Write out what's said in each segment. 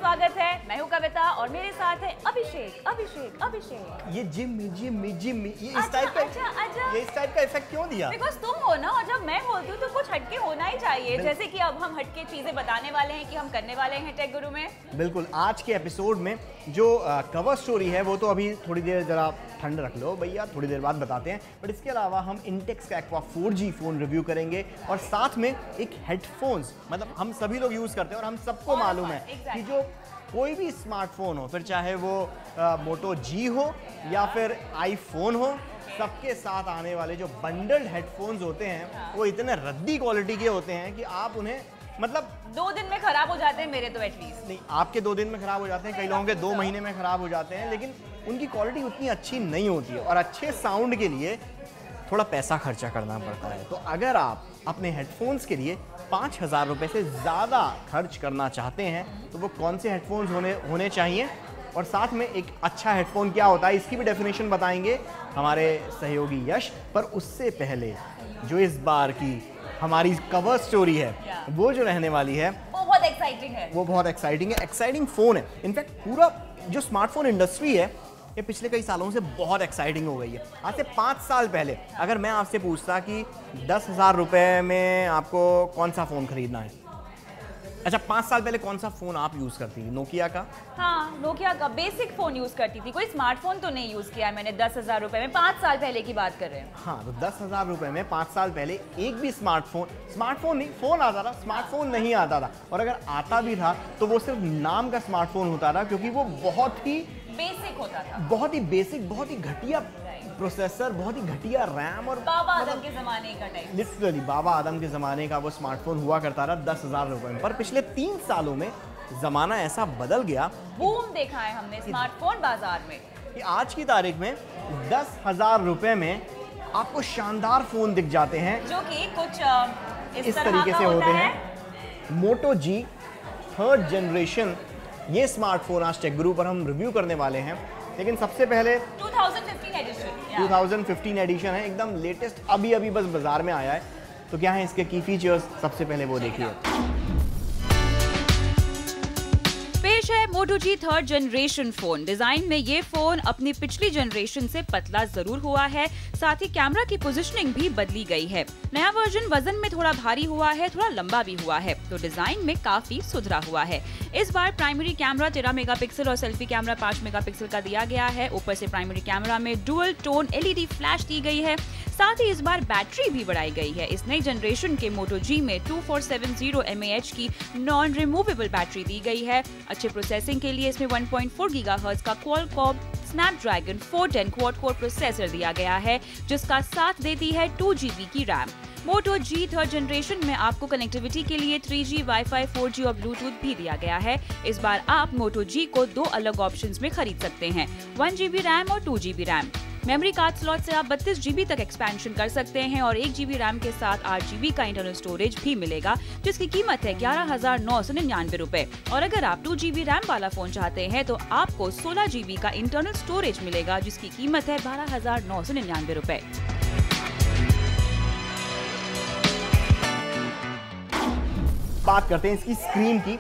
स्वागत है। मैं हूँ कविता और मेरे साथ है अभिषेक। ये जिम ये इस टाइप का इफेक्ट क्यों दिया? बिकॉज तुम हो ना, और जब मैं बोलती हूँ तो कुछ हटके होना ही चाहिए। जैसे कि अब हम हटके चीजें बताने वाले हैं कि हम करने वाले हैं टेक गुरु में। बिल्कुल, आज के एपिसोड में जो कवर स्टोरी है वो तो अभी थोड़ी देर जरा ठंड रख लो भैया, थोड़ी देर बाद बताते हैं। बट इसके अलावा हम इंटेक्स का एक्वा 4G फ़ोन रिव्यू करेंगे और साथ में एक हेडफोन्स, मतलब हम सभी लोग यूज़ करते हैं और हम सबको मालूम है कि जो कोई भी स्मार्टफोन हो, फिर चाहे वो मोटो जी हो या फिर आईफोन हो, सबके साथ आने वाले जो बंडल्ड हेडफोन्स होते हैं वो इतने रद्दी क्वालिटी के होते हैं कि आप उन्हें मतलब 2 दिन में खराब हो जाते हैं। मेरे तो एटलीस्ट नहीं, आपके 2 दिन में खराब हो जाते हैं, कई लोगों के 2 महीने में खराब हो जाते हैं, लेकिन उनकी क्वालिटी उतनी अच्छी नहीं होती है और अच्छे साउंड के लिए थोड़ा पैसा खर्चा करना पड़ता है। तो अगर आप अपने हेडफोन्स के लिए 5,000 रुपये से ज़्यादा खर्च करना चाहते हैं तो वो कौन से हेडफोन्स होने चाहिए और साथ में एक अच्छा हेडफोन क्या होता है इसकी भी डेफिनेशन बताएंगे हमारे सहयोगी यश। पर उससे पहले जो इस बार की हमारी कवर स्टोरी है वो जो रहने वाली है वो बहुत एक्साइटिंग है। वो बहुत एक्साइटिंग है, एक्साइटिंग फ़ोन है। इनफैक्ट पूरा जो स्मार्टफोन इंडस्ट्री है ये पिछले कई सालों से बहुत एक्साइटिंग हो गई है। आज से 5 साल पहले अगर मैं आपसे पूछता कि 10,000 रुपये में आपको कौन सा फ़ोन खरीदना है, अच्छा 5 साल पहले कौन सा फ़ोन आप यूज़ करती थी? नोकिया का? हाँ, नोकिया का बेसिक फ़ोन यूज़ करती थी। कोई स्मार्टफोन तो नहीं यूज़ किया मैंने 10,000 रुपये में। 5 साल पहले की बात कर रहे हैं। हाँ, तो 10,000 रुपये में 5 साल पहले एक भी स्मार्टफोन नहीं, फ़ोन आता था, स्मार्टफोन नहीं आता था। और अगर आता भी था तो वो सिर्फ नाम का स्मार्टफोन होता था क्योंकि वो बहुत ही बेसिक होता था, बहुत ही बेसिक, बहुत ही घटिया प्रोसेसर, बहुत ही घटिया रैम और बाबा आदम के ज़माने का टाइम। लिटरली बाबा आदम के ज़माने का वो स्मार्टफोन हुआ करता था 10,000 रुपये में। पर पिछले 3 सालों में ज़माना ऐसा बदल गया, बूम देखा है हमने स्मार्टफोन बाजार में, कि आज की तारीख में 10,000 रुपये में आपको शानदार फ़ोन दिख जाते हैं जो कि कुछ इस तरीके से होते हैं। मोटो जी 3rd जनरेशन ये स्मार्टफोन आज टेक गुरु पर हम रिव्यू करने वाले हैं। लेकिन सबसे पहले 2015 एडिशन है, एकदम लेटेस्ट, अभी बस बाजार में आया है। तो क्या है इसके की फीचर्स, सबसे पहले वो देखिए। पेश है मोटो जी 3rd जनरेशन फोन। डिजाइन में ये फोन अपनी पिछली जनरेशन से पतला जरूर हुआ है, साथ ही कैमरा की पोजीशनिंग भी बदली गई है। नया वर्जन वजन में थोड़ा भारी हुआ है, थोड़ा लंबा भी हुआ है, तो डिजाइन में काफी सुधरा हुआ है। इस बार प्राइमरी कैमरा 13 मेगापिक्सल और सेल्फी कैमरा 5 मेगापिक्सल का दिया गया है। ऊपर से प्राइमरी कैमरा में डुअल टोन LED फ्लैश दी गई है। साथ ही इस बार बैटरी भी बढ़ाई गई है। इस नई जनरेशन के मोटो जी में 2470 mAh की नॉन रिमूवेबल बैटरी दी गई है। अच्छे प्रोसेसिंग के लिए इसमें 1.4 गीगाहर्ट्ज का Qualcomm Snapdragon 410 quad core processor दिया गया है, जिसका साथ देती है 2 GB की रैम। मोटो जी 3rd जनरेशन में आपको कनेक्टिविटी के लिए 3G, वाईफाई, 4G और ब्लूटूथ भी दिया गया है। इस बार आप मोटो जी को 2 अलग ऑप्शंस में खरीद सकते हैं, 1 GB रैम और 2 GB RAM. Memory card slot से आप 32 GB तक एक्सपेंशन कर सकते हैं और 1 GB रैम के साथ 8 GB का इंटरनल स्टोरेज भी मिलेगा, जिसकी कीमत है 11,999 रुपए। और अगर आप 2 GB रैम वाला फोन चाहते हैं तो आपको 16 GB का इंटरनल स्टोरेज मिलेगा, जिसकी कीमत है 12,999 रुपए। बात करते हैं इसकी स्क्रीन की।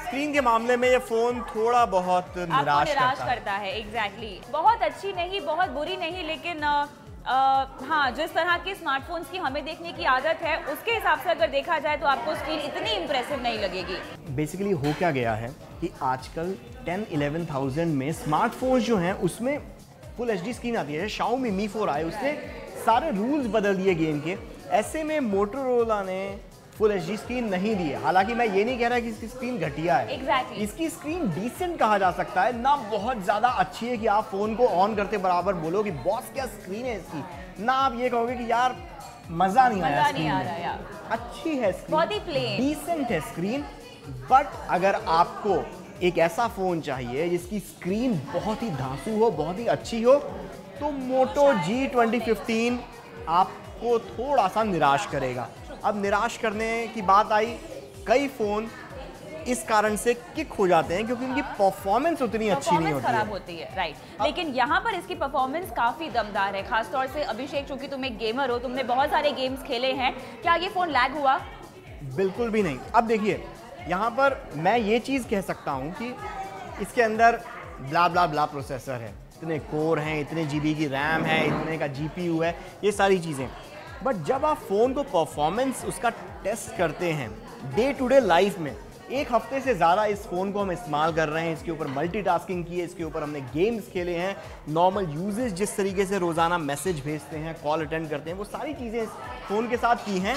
स्क्रीन के मामले में ये फोन थोड़ा बहुत निराश करता है। एग्जैक्टली। बहुत अच्छी नहीं, बहुत बुरी नहीं, लेकिन हाँ, जिस तरह के स्मार्टफोन्स की हमें देखने की आदत है उसके हिसाब से अगर देखा जाए तो आपको स्क्रीन इतनी इंप्रेसिव नहीं लगेगी। बेसिकली हो क्या गया है कि आजकल 10-11,000 में स्मार्टफोन्स जो हैं उसमें फुल HD स्क्रीन आती है। Xiaomi Mi 4 आए, उसने सारे रूल्स बदल दिए गेम के। ऐसे में मोटोरोला ने फुल HD स्क्रीन नहीं दी है। हालांकि मैं ये नहीं कह रहा कि इसकी स्क्रीन घटिया है। Exactly. इसकी स्क्रीन डिसेंट कहा जा सकता है, ना बहुत ज़्यादा अच्छी है कि आप फ़ोन को ऑन करते बराबर बोलो कि बॉस क्या स्क्रीन है इसकी, ना आप ये कहोगे कि यार मज़ा नहीं आया स्क्रीन में। अच्छी है स्क्रीन, बहुत ही प्लेन, डिसेंट है स्क्रीन। बट अगर आपको एक ऐसा फ़ोन चाहिए जिसकी स्क्रीन बहुत ही धांसू हो, बहुत ही अच्छी हो, तो मोटो जी 2015 आपको थोड़ा सा निराश करेगा। अब निराश करने की बात आई, कई फ़ोन इस कारण से किक हो जाते हैं क्योंकि उनकी परफॉर्मेंस उतनी अच्छी नहीं होती, खराब होती है। राइट, लेकिन यहाँ पर इसकी परफॉर्मेंस काफी दमदार है। खासतौर से अभिषेक, चूंकि तुम एक गेमर हो, तुमने बहुत सारे गेम्स खेले हैं, क्या ये फोन लैग हुआ? बिल्कुल भी नहीं। अब देखिए, यहाँ पर मैं ये चीज़ कह सकता हूँ कि इसके अंदर ब्ला ब्ला ब्ला प्रोसेसर है, इतने कोर हैं, इतने जीबी की रैम है, इतने का जीपीयू है, ये सारी चीज़ें। बट जब आप फ़ोन को परफॉर्मेंस उसका टेस्ट करते हैं डे टू डे लाइफ में, एक हफ्ते से ज़्यादा इस फ़ोन को हम इस्तेमाल कर रहे हैं, इसके ऊपर मल्टीटास्किंग की है, इसके ऊपर हमने गेम्स खेले हैं, नॉर्मल यूजेज जिस तरीके से रोज़ाना मैसेज भेजते हैं, कॉल अटेंड करते हैं, वो सारी चीज़ें इस फ़ोन के साथ की हैं।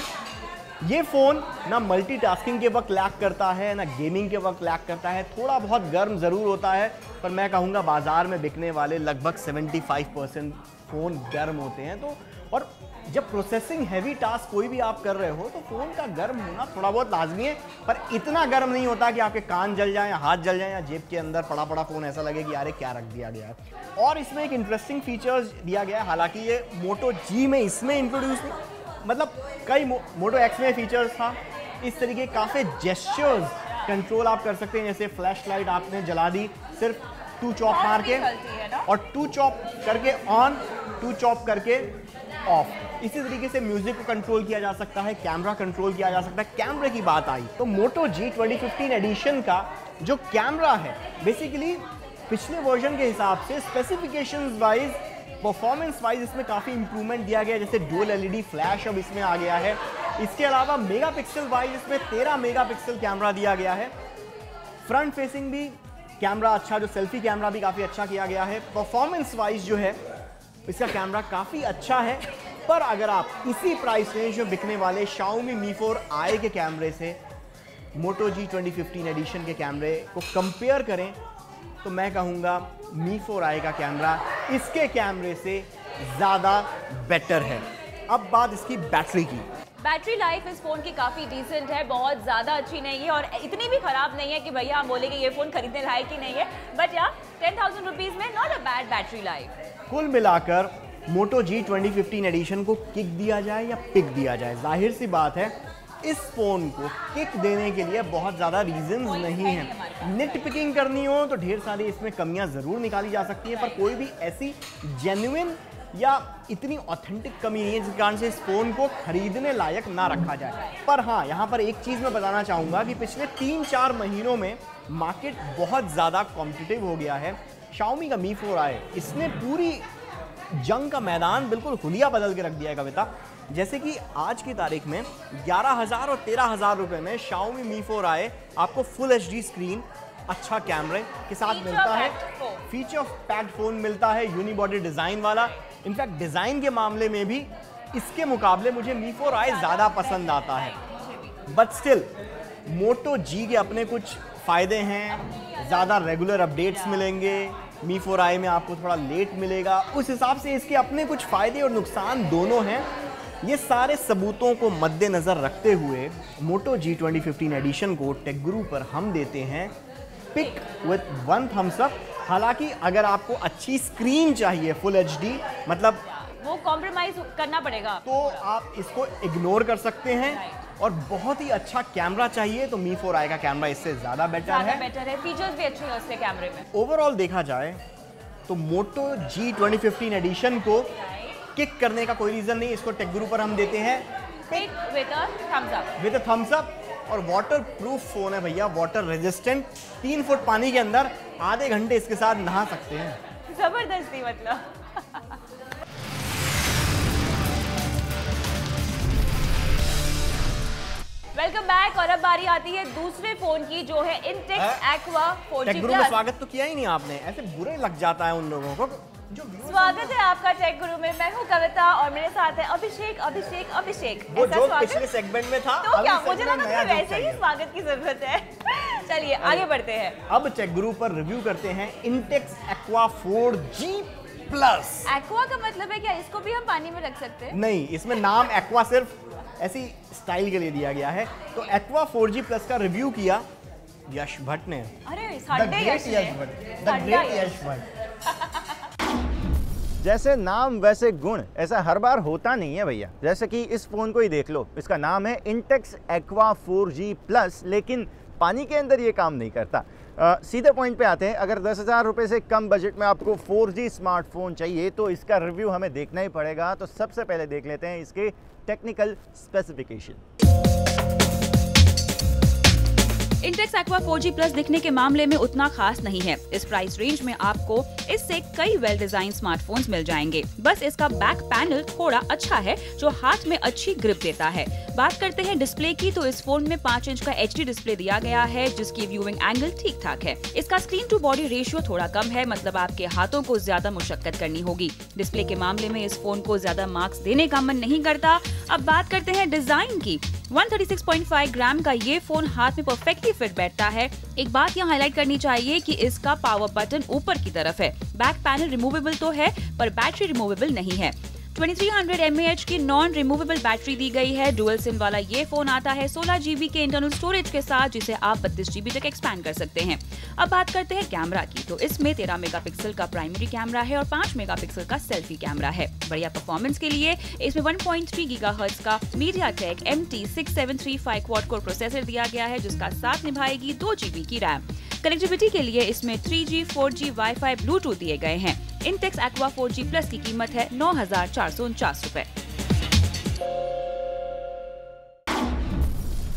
ये फ़ोन ना मल्टीटास्किंग के वक्त लैग करता है, ना गेमिंग के वक्त लैग करता है, थोड़ा बहुत गर्म ज़रूर होता है, पर मैं कहूँगा बाज़ार में बिकने वाले लगभग 75% फ़ोन गर्म होते हैं। तो और जब प्रोसेसिंग हैवी टास्क कोई भी आप कर रहे हो तो फ़ोन का गर्म होना थोड़ा बहुत लाजमी है, पर इतना गर्म नहीं होता कि आपके कान जल जाएं या हाथ जल जाएं या जेब के अंदर पड़ा पड़ा फ़ोन ऐसा लगे कि यार क्या रख दिया गया है। और इसमें एक इंटरेस्टिंग फीचर्स दिया गया है, हालांकि ये मोटो जी में इसमें इंट्रोड्यूस नहीं, मतलब कई मोटो एक्स में फीचर्स था, इस तरीके काफ़ी जेस्चर्स कंट्रोल आप कर सकते हैं, जैसे फ्लैश लाइट आपने जला दी सिर्फ 2 चॉप मार के, और 2 चॉप करके ऑन, 2 चॉप करके ऑफ। इसी तरीके से म्यूजिक को कंट्रोल किया जा सकता है, कैमरा कंट्रोल किया जा सकता है। कैमरे की बात आई तो मोटो जी 2015 एडिशन का जो कैमरा है बेसिकली पिछले वर्जन के हिसाब से स्पेसिफिकेशंस वाइज, परफॉर्मेंस वाइज इसमें काफ़ी इंप्रूवमेंट दिया गया है, जैसे डुअल एलईडी फ्लैश अब इसमें आ गया है। इसके अलावा मेगापिक्सल वाइज इसमें 13 मेगापिक्सल कैमरा दिया गया है। फ्रंट फेसिंग भी कैमरा अच्छा, जो सेल्फी कैमरा भी काफ़ी अच्छा किया गया है। परफॉर्मेंस वाइज जो है इसका कैमरा काफ़ी अच्छा है, पर अगर आप इसी प्राइस रेंज में बिकने वाले Xiaomi Mi 4i के कैमरे से मोटो जी 2015 एडिशन के कैमरे को कंपेयर करें तो मैं कहूँगा Mi 4i का कैमरा इसके कैमरे से ज़्यादा बेटर है। अब बात इसकी बैटरी की। बैटरी लाइफ इस फोन की काफी डिसेंट है, बहुत ज्यादा अच्छी नहीं है और इतनी भी खराब नहीं है कि भैया हम बोले कि ये फोन खरीदने लायक ही नहीं है, बट या 10,000 रुपीज में not a bad battery life. कुल मिलाकर मोटो जी 2015 एडिशन को किक दिया जाए या पिक दिया जाए, जाहिर सी बात है इस फोन को किक देने के लिए बहुत ज़्यादा रीजंस नहीं है। निट पिकिंग करनी हो तो ढेर सारी इसमें कमियां ज़रूर निकाली जा सकती हैं, पर कोई भी ऐसी जेन्युइन या इतनी ऑथेंटिक कमी नहीं है जिस कारण से इस फ़ोन को खरीदने लायक ना रखा जाए। पर हाँ, यहाँ पर एक चीज़ मैं बताना चाहूँगा कि पिछले 3-4 महीनों में मार्केट बहुत ज़्यादा कॉम्पिटिटिव हो गया है। Xiaomi का Mi 4i इसने पूरी जंग का मैदान बिल्कुल हुलिया बदल के रख दिया है कविता। जैसे कि आज की तारीख में 11,000 और 13,000 रुपये में Xiaomi Mi 4i आपको फुल HD स्क्रीन, अच्छा कैमरे के साथ मिलता है, फीचर पैक्ड फ़ोन मिलता है, यूनिबॉडी डिज़ाइन वाला। इनफैक्ट डिज़ाइन के मामले में भी इसके मुकाबले मुझे Mi 4i ज़्यादा पसंद आता है। बट स्टिल मोटो जी के अपने कुछ फ़ायदे हैं, ज़्यादा रेगुलर अपडेट्स मिलेंगे, Mi 4i में आपको थोड़ा लेट मिलेगा, उस हिसाब से इसके अपने कुछ फ़ायदे और नुकसान दोनों हैं। ये सारे सबूतों को मद्देनज़र रखते हुए मोटो जी 2015 एडिशन को टेक गुरु पर हम देते हैं पिक विथ 1 थम्स अप। हालांकि अगर आपको अच्छी स्क्रीन चाहिए फुल HD, मतलब वो कॉम्प्रोमाइज करना पड़ेगा, तो आप इसको इग्नोर कर सकते हैं। और बहुत ही अच्छा कैमरा चाहिए तो Mi 4i का कैमरा इससे ज़्यादा बेटर है। फीचर्स भी अच्छे हैं उसके कैमरे में। ओवरऑल देखा जाए तो मोटो जी 2015 एडिशन को किक करने का कोई रीज़न नहीं, इसको टेक गुरु पर हम देते हैं pic with a thumbs up. और वाटर प्रूफ फ़ोन है भैया, वाटर रेजिस्टेंट, 3 फुट पानी के अंदर आधे घंटे इसके साथ नहा सकते हैं। जबरदस्ती मतलब। Welcome back. और अब बारी आती है दूसरे फोन की जो है इंटेक्स एक्वा 4G टेक गुरु में स्वागत तो किया ही नहीं आपने, ऐसे बुरे लग जाता है उन लोगों को जो। स्वागत है आपका टेक गुरु में, मैं हूँ कविता और मेरे साथ है अभिषेक। वो जो पिछले सेगमेंट में था, तो क्या मुझे लगा कि वैसे ही स्वागत की जरूरत है। चलिए आगे बढ़ते हैं। अब टेक गुरु पर रिव्यू करते हैं Intex aqua 4G plus. Aqua का मतलब है क्या इसको भी हम पानी में रख सकते हैं? नहीं, इसमें नाम एक्वा सिर्फ ऐसी स्टाइल के लिए दिया गया है। तो एक्वा 4G प्लस का रिव्यू किया यश भट्ट ने। अरे द ग्रेट यश भट्ट। जैसे नाम वैसे गुण, ऐसा हर बार होता नहीं है भैया। जैसे कि इस फ़ोन को ही देख लो, इसका नाम है इंटेक्स एक्वा 4G प्लस, लेकिन पानी के अंदर ये काम नहीं करता। सीधे पॉइंट पे आते हैं। अगर 10,000 रुपये से कम बजट में आपको 4G स्मार्टफोन चाहिए तो इसका रिव्यू हमें देखना ही पड़ेगा। तो सबसे पहले देख लेते हैं इसके technical specification. Intex aqua 4G plus दिखने के मामले में उतना खास नहीं है। इस प्राइस रेंज में आपको इससे कई वेल डिजाइन स्मार्टफोन्स मिल जाएंगे। बस इसका बैक पैनल थोड़ा अच्छा है जो हाथ में अच्छी ग्रिप देता है। बात करते हैं डिस्प्ले की, तो इस फोन में 5 इंच का HD डिस्प्ले दिया गया है जिसकी व्यूइंग एंगल ठीक ठाक है। इसका स्क्रीन टू बॉडी रेशियो थोड़ा कम है, मतलब आपके हाथों को ज्यादा मुशक्कत करनी होगी। डिस्प्ले के मामले में इस फोन को ज्यादा मार्क्स देने का मन नहीं करता। अब बात करते हैं डिजाइन की। 136.5 ग्राम का ये फोन हाथ में परफेक्टली फिट बैठता है। एक बात यहाँ हाईलाइट करनी चाहिए कि इसका पावर बटन ऊपर की तरफ है। बैक पैनल रिमूवेबल तो है पर बैटरी रिमूवेबल नहीं है। 2300 mAh की नॉन रिमूवेबल बैटरी दी गई है। डुअल सिम वाला ये फोन आता है 16 GB के इंटरनल स्टोरेज के साथ, जिसे आप 32 GB तक एक्सपैंड कर सकते हैं। अब बात करते हैं कैमरा की, तो इसमें 13 मेगापिक्सल का प्राइमरी कैमरा है और 5 मेगापिक्सल का सेल्फी कैमरा है। बढ़िया परफॉर्मेंस के लिए इसमें 1.3 GHz का MediaTek MT6735 quad core processor दिया गया है, जिसका साथ निभाएगी 2 GB की रैम। कनेक्टिविटी के लिए इसमें 3G, 4G, Wi-Fi, Bluetooth दिए गए हैं। इंटेक्स एक्वा 4G प्लस की कीमत है 9,449 रुपए।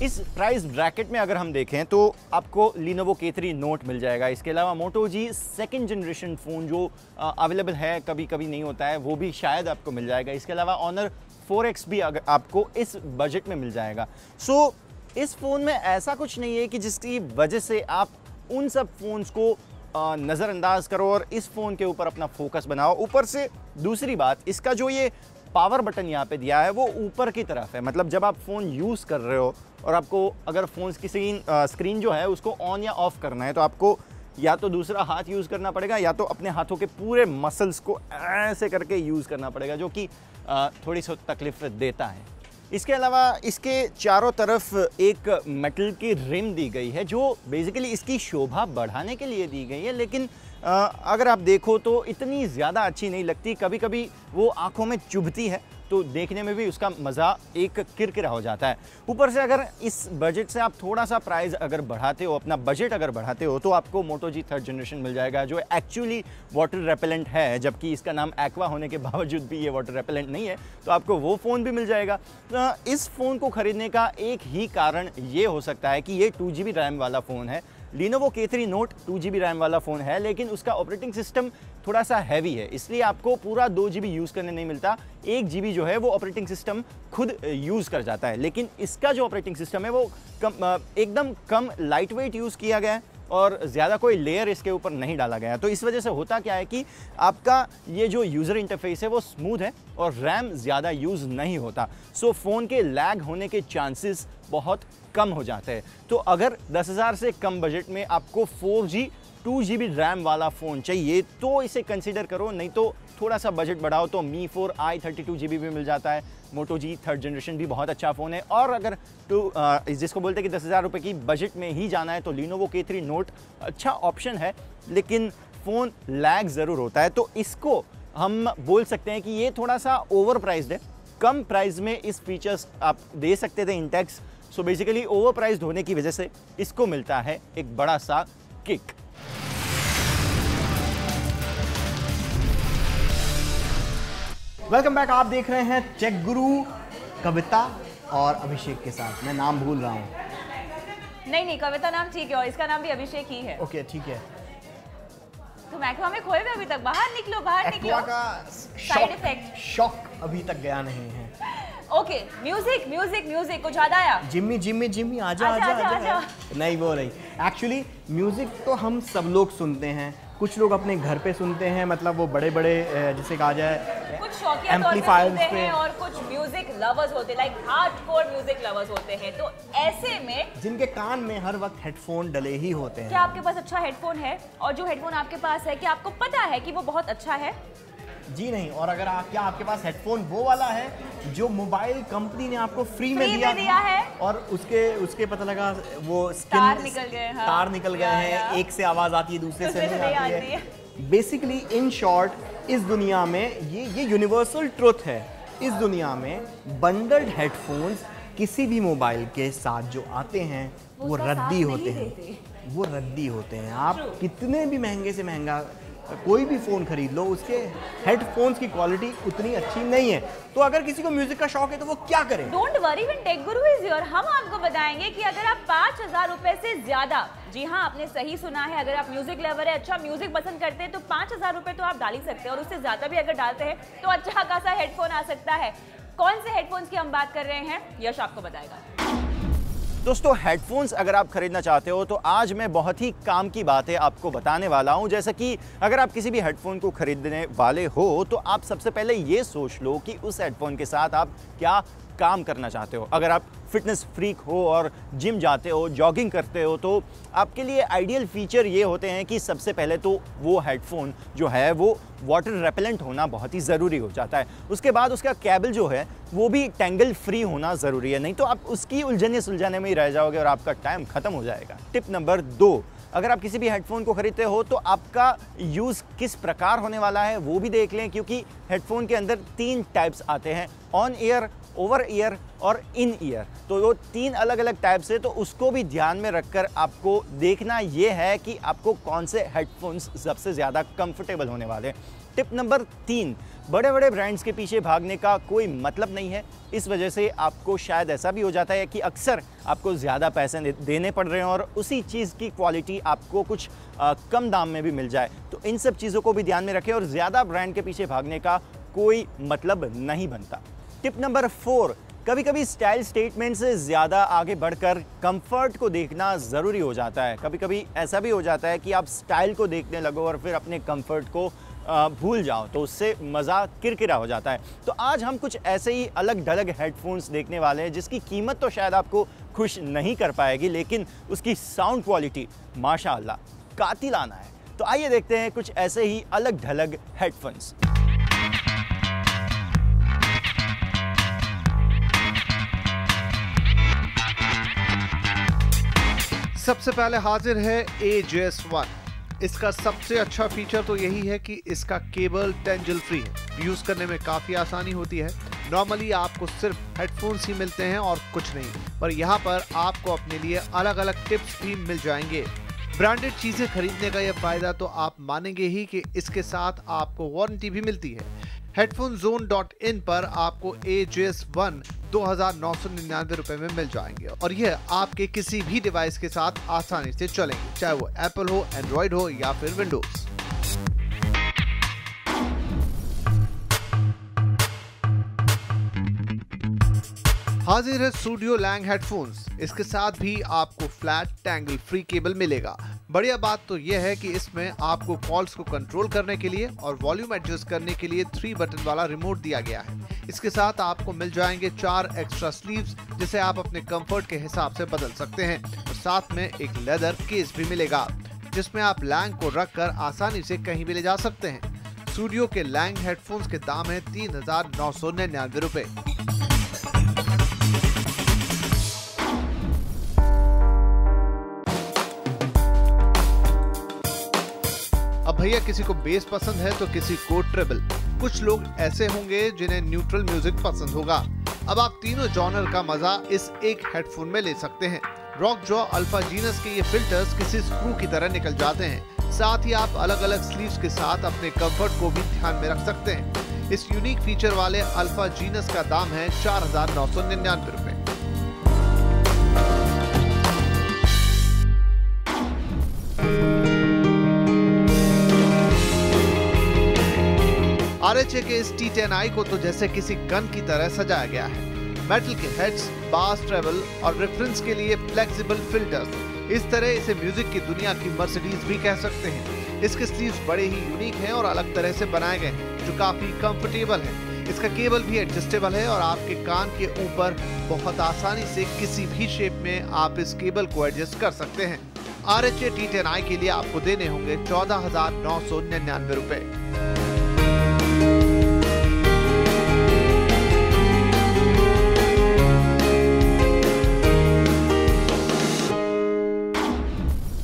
इस प्राइस ब्रैकेट में अगर हम देखें तो आपको Lenovo K3 Note मिल जाएगा। इसके अलावा Moto G second generation phone जो अवेलेबल है, कभी कभी नहीं होता है, वो भी शायद आपको मिल जाएगा। इसके अलावा Honor 4X भी अगर आपको इस बजट में मिल जाएगा। सो इस फ़ोन में ऐसा कुछ नहीं है कि जिसकी वजह से आप उन सब फ़ोन्स को नज़रअंदाज करो और इस फ़ोन के ऊपर अपना फोकस बनाओ। ऊपर से दूसरी बात, इसका जो ये पावर बटन यहाँ पे दिया है वो ऊपर की तरफ है, मतलब जब आप फ़ोन यूज़ कर रहे हो और आपको अगर फ़ोन की स्क्रीन जो है उसको ऑन या ऑफ़ करना है तो आपको या तो दूसरा हाथ यूज़ करना पड़ेगा या तो अपने हाथों के पूरे मसल्स को ऐसे करके यूज़ करना पड़ेगा, जो कि थोड़ी सी तकलीफ देता है। इसके अलावा इसके चारों तरफ एक मेटल की रिम दी गई है जो बेसिकली इसकी शोभा बढ़ाने के लिए दी गई है, लेकिन अगर आप देखो तो इतनी ज़्यादा अच्छी नहीं लगती। कभी कभी वो आंखों में चुभती है तो देखने में भी उसका मज़ा एक किरकिरा हो जाता है। ऊपर से अगर इस बजट से आप थोड़ा सा प्राइस अगर बढ़ाते हो, अपना बजट अगर बढ़ाते हो, तो आपको Moto G थर्ड जनरेशन मिल जाएगा जो एक्चुअली वाटर रेपेलेंट है, जबकि इसका नाम एक्वा होने के बावजूद भी ये वाटर रेपेलेंट नहीं है, तो आपको वो फ़ोन भी मिल जाएगा। इस फ़ोन को ख़रीदने का एक ही कारण ये हो सकता है कि ये 2 GB रैम वाला फ़ोन है। Lenovo K3 Note 2 GB RAM वाला फ़ोन है, लेकिन उसका ऑपरेटिंग सिस्टम थोड़ा सा हैवी है, इसलिए आपको पूरा 2 GB यूज़ करने नहीं मिलता। 1 GB जो है वो ऑपरेटिंग सिस्टम खुद यूज़ कर जाता है, लेकिन इसका जो ऑपरेटिंग सिस्टम है वो एकदम कम लाइट वेट यूज़ किया गया है और ज़्यादा कोई लेयर इसके ऊपर नहीं डाला गया है। तो इस वजह से होता क्या है कि आपका ये जो यूज़र इंटरफेस है वो स्मूथ है और रैम ज़्यादा यूज़ नहीं होता। सो फ़ोन के लैग होने के चांसेस बहुत कम हो जाते हैं। तो अगर 10,000 से कम बजट में आपको 4G 2 GB रैम वाला फ़ोन चाहिए तो इसे कंसीडर करो, नहीं तो थोड़ा सा बजट बढ़ाओ तो Mi 4i 32 GB भी मिल जाता है। Moto G थर्ड जनरेशन भी बहुत अच्छा फ़ोन है। और अगर तो जिसको बोलते हैं कि 10,000 रुपये की बजट में ही जाना है तो Lenovo K3 Note अच्छा ऑप्शन है, लेकिन फ़ोन लैग ज़रूर होता है। तो इसको हम बोल सकते हैं कि ये थोड़ा सा ओवर प्राइस्ड है। कम प्राइस में इस फीचर्स आप दे सकते थे Intex, so basically over priced होने की वजह से इसको मिलता है एक बड़ा सा किक। Welcome back. आप देख रहे हैं टेक गुरु कविता और अभिषेक के साथ। मैं नाम भूल रहा हूँ। नहीं, कविता नाम ठीक है और इसका नाम भी अभिषेक ही है। ओके ठीक है। तुम एक्वा में खोए हुए अभी तक, बाहर निकलो। एक्वा का साइड इफेक्ट शॉक अभी तक गया नहीं है। ओके, म्यूजिक कुछ याद आया? जिम्मी आजा। नहीं वो नहीं। एक्चुअली म्यूजिक तो हम सब लोग सुनते हैं, कुछ लोग अपने घर पे सुनते हैं, मतलब वो बड़े जिसे कहा जाए कुछ शौकिया तौर पे सुनते हैं और कुछ म्यूजिक लवर्स होते हैं, लाइक हार्डकोर म्यूजिक लवर्स होते हैं। तो ऐसे में जिनके कान में हर वक्त हेडफोन डले ही होते हैं। क्या आपके पास अच्छा हेडफोन है? और जो हेडफोन आपके पास है क्या आपको पता है कि वो बहुत अच्छा है? जी नहीं। और अगर क्या आपके पास हेडफोन वो वाला है जो मोबाइल कंपनी ने आपको फ्री में दिया है और उसके पता लगा वो तार निकल गए, हाँ। तार निकल गए हैं, एक से आवाज आती है दूसरे से नहीं आती है। बेसिकली इन शॉर्ट इस दुनिया में ये यूनिवर्सल ट्रुथ है। इस दुनिया में बंडल्ड हेडफोन्स किसी भी मोबाइल के साथ जो आते हैं वो रद्दी होते हैं। वो रद्दी होते हैं। आप कितने भी महंगे से महंगा कोई भी फ़ोन खरीद लो, उसके हेडफोन्स की क्वालिटी उतनी अच्छी नहीं है। तो अगर किसी को म्यूजिक का शौक है तो वो क्या करे? Don't worry when take Guru is here. हम आपको बताएंगे कि अगर आप 5000 रुपए से ज्यादा, जी हाँ आपने सही सुना है, अगर आप म्यूजिक लवर है, अच्छा म्यूजिक पसंद करते हैं तो 5000 रुपए तो आप डाल ही सकते हैं, और उससे ज्यादा भी अगर डालते हैं तो अच्छा खासा हेडफोन आ सकता है। कौन से हेडफोन्स की हम बात कर रहे हैं, यश आपको बताएगा। दोस्तों, हेडफोन्स अगर आप खरीदना चाहते हो तो आज मैं बहुत ही काम की बातें आपको बताने वाला हूं। जैसा कि अगर आप किसी भी हेडफोन को खरीदने वाले हो तो आप सबसे पहले ये सोच लो कि उस हेडफोन के साथ आप क्या काम करना चाहते हो। अगर आप फिटनेस फ्रीक हो और जिम जाते हो, जॉगिंग करते हो, तो आपके लिए आइडियल फीचर ये होते हैं कि सबसे पहले तो वो हेडफोन जो है वो वाटर रेपेलेंट होना बहुत ही ज़रूरी हो जाता है। उसके बाद उसका केबल जो है वो भी टेंगल फ्री होना ज़रूरी है, नहीं तो आप उसकी उलझने सुलझाने में ही रह जाओगे और आपका टाइम ख़त्म हो जाएगा। टिप नंबर 2, अगर आप किसी भी हेडफोन को खरीदते हो तो आपका यूज़ किस प्रकार होने वाला है वो भी देख लें, क्योंकि हेडफोन के अंदर 3 टाइप्स आते हैं, ऑन ईयर, ओवर ईयर और इन ईयर। तो वो 3 अलग अलग टाइप्स है, तो उसको भी ध्यान में रखकर आपको देखना ये है कि आपको कौन से हेडफोन्स सबसे ज़्यादा कंफर्टेबल होने वाले हैं। टिप नंबर 3, बड़े बड़े ब्रांड्स के पीछे भागने का कोई मतलब नहीं है। इस वजह से आपको शायद ऐसा भी हो जाता है कि अक्सर आपको ज़्यादा पैसे देने पड़ रहे हैं और उसी चीज़ की क्वालिटी आपको कुछ कम दाम में भी मिल जाए। तो इन सब चीज़ों को भी ध्यान में रखें और ज़्यादा ब्रांड के पीछे भागने का कोई मतलब नहीं बनता। टिप नंबर 4, कभी कभी स्टाइल स्टेटमेंट से ज़्यादा आगे बढ़कर कंफर्ट को देखना ज़रूरी हो जाता है। कभी कभी ऐसा भी हो जाता है कि आप स्टाइल को देखने लगो और फिर अपने कंफर्ट को भूल जाओ, तो उससे मज़ा किरकिरा हो जाता है। तो आज हम कुछ ऐसे ही अलग ढलग हेडफोन्स देखने वाले हैं जिसकी कीमत तो शायद आपको खुश नहीं कर पाएगी, लेकिन उसकी साउंड क्वालिटी माशाअल्लाह कातिलाना है। तो आइए देखते हैं कुछ ऐसे ही अलग ढलग हेडफोन्स। सबसे पहले हाजिर है AJS1। इसका सबसे अच्छा फीचर तो यही है कि इसका केबल टेंजल फ्री है, यूज करने में काफी आसानी होती है। नॉर्मली आपको सिर्फ हेडफोन्स ही मिलते हैं और कुछ नहीं, पर यहाँ पर आपको अपने लिए अलग अलग टिप्स भी मिल जाएंगे। ब्रांडेड चीजें खरीदने का यह फायदा तो आप मानेंगे ही कि इसके साथ आपको वारंटी भी मिलती है। headphonezone.in पर आपको AJS1 2999 रुपए में मिल जाएंगे और यह आपके किसी भी डिवाइस के साथ आसानी से चलेंगे, चाहे वो एप्पल हो, एंड्रॉइड हो या फिर विंडोज। हाजिर है स्टूडियो लैंग हेडफोन्स। इसके साथ भी आपको फ्लैट टैंगल फ्री केबल मिलेगा। बढ़िया बात तो यह है कि इसमें आपको कॉल्स को कंट्रोल करने के लिए और वॉल्यूम एडजस्ट करने के लिए 3 बटन वाला रिमोट दिया गया है। इसके साथ आपको मिल जाएंगे 4 एक्स्ट्रा स्लीव्स, जिसे आप अपने कंफर्ट के हिसाब से बदल सकते हैं। और साथ में एक लेदर केस भी मिलेगा जिसमें आप लैंग को रखकर आसानी से कहीं भी ले जा सकते हैं। स्टूडियो के लैंग हेडफोन्स के दाम है 3999 रुपए। अब भैया किसी को बेस पसंद है तो किसी को ट्रिबल, कुछ लोग ऐसे होंगे जिन्हें न्यूट्रल म्यूजिक पसंद होगा। अब आप तीनों जॉनर का मजा इस एक हेडफोन में ले सकते हैं। रॉक जॉ अल्फा जीनस के ये फिल्टर्स किसी स्क्रू की तरह निकल जाते हैं। साथ ही आप अलग अलग स्लीव्स के साथ अपने कंफर्ट को भी ध्यान में रख सकते हैं। इस यूनिक फीचर वाले अल्फा जीनस का दाम है 4999 रुपए। RHA के इस T10i को तो जैसे किसी गन की तरह सजाया गया है। मेटल के हेड्स, बास ट्रेवल और रेफरेंस के लिए फ्लेक्सिबल फिल्टर्स। इस तरह इसे म्यूजिक की दुनिया की मर्सिडीज भी कह सकते हैं। इसके स्लीव्स बड़े ही यूनिक हैं और अलग तरह से बनाए गए हैं, जो काफी कंफर्टेबल है। इसका केबल भी एडजस्टेबल है और आपके कान के ऊपर बहुत आसानी से किसी भी शेप में आप इस केबल को एडजस्ट कर सकते हैं। RHA T10i के लिए आपको देने होंगे 14,999 रुपए।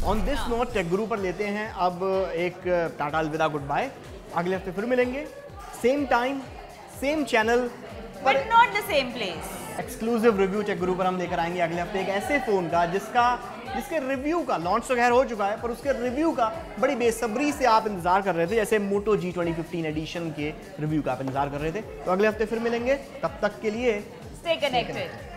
On this note take Guru पर लेते हैं अब एक टाटा अलविदा गुड बाय। अगले हफ्ते फिर मिलेंगे, same time same channel but not the same place. Exclusive review tech Guru पर हम लेकर आएंगे अगले हफ्ते एक ऐसे फोन का जिसका जिसके रिव्यू का लॉन्च तो खैर हो चुका है, पर उसके रिव्यू का बड़ी बेसब्री से आप इंतजार कर रहे थे, जैसे मोटो जी 2015 एडिशन के रिव्यू का आप इंतजार कर रहे थे। तो अगले हफ्ते फिर मिलेंगे, तब तक के लिए स्टे कनेक्टेड।